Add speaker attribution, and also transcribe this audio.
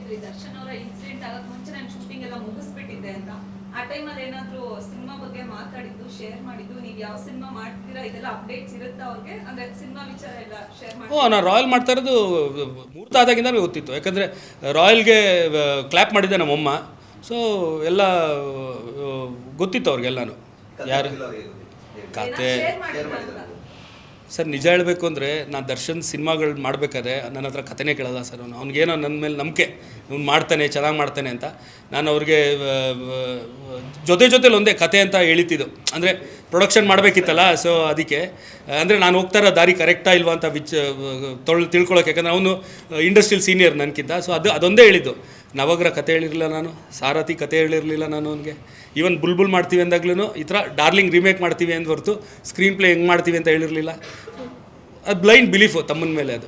Speaker 1: ಹೇಳಿದ್ರಿ ದರ್ಶನ್ ಅವರ ಇನ್ಸಿಡೆಂಟ್ ಆಗಕ್ ಮುಂಚೆ ನಾನು ಶೂಟಿಂಗ್ ಎಲ್ಲ ಮುಗಿಸ್ಬಿಟ್ಟಿದ್ದೆ ಅಂತ. ಆ ಟೈಮಲ್ಲಿ ಏನಾದ್ರು ಸಿನಿಮಾ ಬಗ್ಗೆ ಮಾತಾಡಿದ್ದು ಶೇರ್ ಮಾಡಿದ್ದು, ನೀವು ಯಾವ ಸಿನಿಮಾ ಮಾಡ್ತೀರಾ ಇದೆಲ್ಲ ಅಪ್ಡೇಟ್ಸ್ ಇರುತ್ತಾ ಅವ್ರಿಗೆ? ಅಂದ್ರೆ ಸಿನಿಮಾ ವಿಚಾರ ಎಲ್ಲ ಶೇರ್ ಮಾಡಿ.
Speaker 2: ನಾನು ರಾಯಲ್ ಮಾಡ್ತಾ ಇರೋದು ಮುಹೂರ್ತ ಆದಾಗಿಂದ ಗೊತ್ತಿತ್ತು, ಯಾಕಂದರೆ ರಾಯಲ್ಗೆ ಕ್ಲ್ಯಾಪ್ ಮಾಡಿದ್ದೆ ನಮ್ಮಮ್ಮ. ಸೊ ಎಲ್ಲ ಗೊತ್ತಿತ್ತು ಅವ್ರಿಗೆಲ್ಲನೂ. ಯಾರು ಕತೆ ಸರ್, ನಿಜ ಹೇಳಬೇಕು ಅಂದರೆ ನಾನು ದರ್ಶನ್ ಸಿನಿಮಾಗಳು ಮಾಡಬೇಕಾದ್ರೆ ನನ್ನ ಹತ್ರ ಕಥೆನೇ ಕೇಳೋಲ್ಲ ಸರ್. ಅವ್ನಿಗೇನೋ ನನ್ನ ಮೇಲೆ ನಂಬಿಕೆ, ಇವ್ನು ಮಾಡ್ತಾನೆ, ಚೆನ್ನಾಗಿ ಮಾಡ್ತಾನೆ ಅಂತ. ನಾನು ಅವ್ರಿಗೆ ಜೊತೆಲಿ ಒಂದೇ ಕತೆ ಅಂತ ಹೇಳಿದ್ದು. ಅಂದರೆ ಪ್ರೊಡಕ್ಷನ್ ಮಾಡಬೇಕಿತ್ತಲ್ಲ, ಸೊ ಅದಕ್ಕೆ ಅಂದರೆ ನಾನು ಹೋಗ್ತಾ ಇರೋ ದಾರಿ ಕರೆಕ್ಟಾ ಇಲ್ವಾ ಅಂತ ತಿಳ್ಕೊಳಕ್ಕೆ, ಯಾಕಂದರೆ ಅವನು ಇಂಡಸ್ಟ್ರಿಯಲ್ ಸೀನಿಯರ್ ನನಗಿಂತ. ಸೊ ಅದೊಂದೇ ಹೇಳಿದ್ದು. ನವಗ್ರಹ ಕತೆ ಹೇಳಿರಲಿಲ್ಲ ನಾನು, ಸಾರಥಿ ಕತೆ ಹೇಳಿರಲಿಲ್ಲ ನಾನು ಅವನಿಗೆ. ಈವನ್ ಬುಲ್ಬುಲ್ ಮಾಡ್ತೀವಿ ಅಂದಾಗ್ಲೂ ಈ ಥರ ಡಾರ್ಲಿಂಗ್ ರೀಮೇಕ್ ಮಾಡ್ತೀವಿ ಅಂತ ಹೊರತು ಸ್ಕ್ರೀನ್ ಪ್ಲೇ ಹೆಂಗೆ ಮಾಡ್ತೀವಿ ಅಂತ ಹೇಳಿರಲಿಲ್ಲ. ಅದು ಬ್ಲೈಂಡ್ ಬಿಲೀಫು ತಮ್ಮನ ಮೇಲೆ ಅದು.